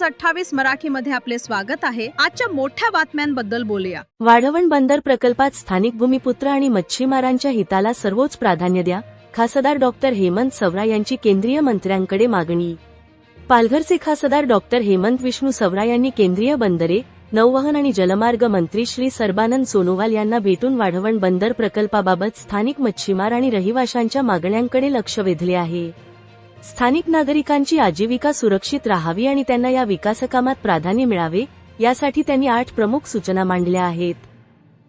News 28 मराठीमध्ये आपले स्वागत आहे। आजच्या मोठ्या बातम्यांबद्दल बोलूया। वाढवण बंदर प्रकल्पात स्थानिक भूमिपुत्र आणि मच्छीमारांच्या हिताला सर्वोच्च प्राधान्य द्या, खासदार डॉक्टर हेमंत सवरा यांची केंद्रीय मंत्र्यांकडे मागणी। पालघरचे खासदार डॉक्टर हेमंत विष्णू सवरा यांनी केंद्रीय बंदरे, नौवहन आणि जलमार्ग मंत्री श्री सर्बानंद सोनोवाल यांना भेटून वाढवण बंदर प्रकल्पाबाबत स्थानिक मच्छीमार आणि रहिवाशांच्या मागण्यांकडे लक्ष वेधले आहे। स्थानिक नागरिकांची आजीविका सुरक्षित राहावी आणि त्यांना या विकासकामात प्राधान्य मिळावे, यासाठी त्यांनी 8 प्रमुख सूचना मांडल्या आहेत।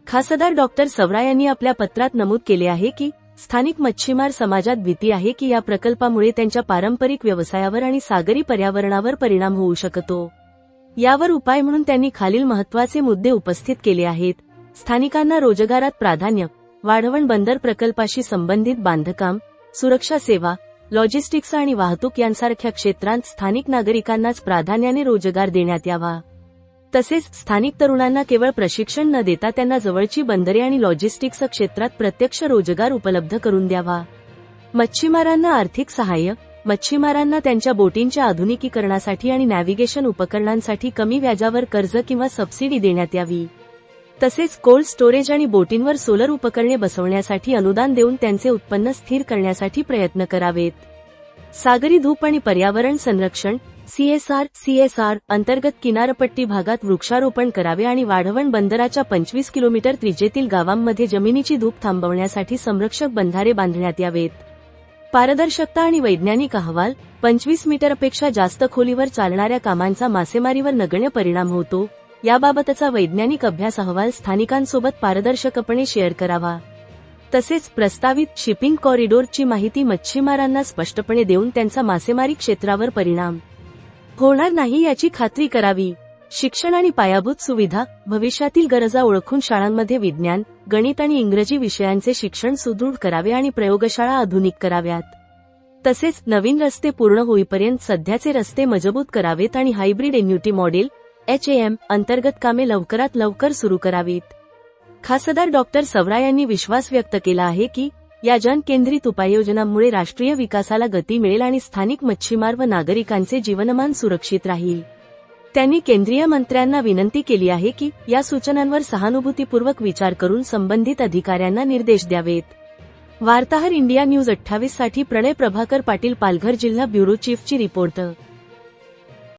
खासदार डॉक्टर सवरा यांनी आपल्या पत्रात नमूद केले आहे की स्थानिक मच्छीमार समाजात भीती आहे की या प्रकल्पामुळे त्यांच्या पारंपरिक व्यवसायावर आणि सागरी पर्यावरणावर परिणाम होऊ शकतो। यावर उपाय म्हणून त्यांनी खालील महत्त्वाचे मुद्दे उपस्थित केले आहेत। स्थानिकांना रोजगारात प्राधान्य, वाढवण बंदर प्रकल्पाशी संबंधित बांधकाम, सुरक्षा सेवा, लॉजिस्टिक्स आणि वाहतूक यांसारख्या क्षेत्रांत स्थानिक नागरिकांनाच प्राधान्याने रोजगार देण्यात यावा। तसेच स्थानिक तरुणांना केवळ प्रशिक्षण न देता त्यांना जवळची बंदरे आणि लॉजिस्टिक्स क्षेत्रात प्रत्यक्ष रोजगार उपलब्ध करून द्यावा। मच्छीमारांना आर्थिक सहाय्य, मच्छीमारांना त्यांच्या बोटींच्या आधुनिकीकरणासाठी आणि नॅव्हिगेशन उपकरणांसाठी कमी व्याजावर कर्ज किंवा सबसिडी देण्यात यावी। तसेच कोल्ड स्टोरेज आणि बोटींवर सोलर उपकरणे बसवण्यासाठी अनुदान देऊन त्यांचे उत्पन्न स्थिर करण्यासाठी प्रयत्न करावेत। सागरी धूप आणि पर्यावरण संरक्षण CSR अंतर्गत किनारपट्टी भागात वृक्षारोपण करावे आणि वाढवण बंदराच्या 25 किलोमीटर त्रिज्येतील गावांमध्ये जमिनीची धूप थांबवण्यासाठी संरक्षक बंधारे बांधण्यात यावेत। पारदर्शकता आणि वैज्ञानिक अहवाल 25 मीटरपेक्षा जास्त खोलीवर चालणाऱ्या कामांचा मासेमारीवर नगण्य परिणाम होतो, याबाबतचा वैज्ञानिक अभ्यास अहवाल स्थानिकांसोबत पारदर्शकपणे शेअर करावा। तसेच प्रस्तावित शिपिंग कॉरिडोरची माहिती मच्छीमारांना स्पष्टपणे देऊन त्यांचा मासेमारी क्षेत्रावर परिणाम होणार नाही याची खात्री करावी। शिक्षण आणि पायाभूत सुविधा, भविष्यातील गरजा ओळखून शाळांमध्ये विज्ञान, गणित आणि इंग्रजी विषयांचे शिक्षण सुदृढ करावे आणि प्रयोगशाळा आधुनिक कराव्यात। तसेच नवीन रस्ते पूर्ण होईपर्यंत सध्याचे रस्ते मजबूत करावेत आणि हायब्रिड एन्युटी मॉडेल HAM अंतर्गत कामे लवकरात लवकर सुरू करावीत। खासदार डॉक्टर सवरा यांनी विश्वास व्यक्त केला आहे की या जनकेंद्रित उपाययोजनांमुळे राष्ट्रीय विकासाला गती मिळेल आणि स्थानिक मच्छीमार व नागरिकांचे जीवनमान सुरक्षित राहील। त्यांनी केंद्रीय मंत्र्यांना विनंती केली आहे की या सूचनांवर सहानुभूतीपूर्वक विचार करून संबंधित अधिकाऱ्यांना निर्देश द्यावेत। वार्ताहर इंडिया न्यूज 28 साठी प्रणय प्रभाकर पाटील, पालघर जिल्हा ब्युरो चीफची रिपोर्टर।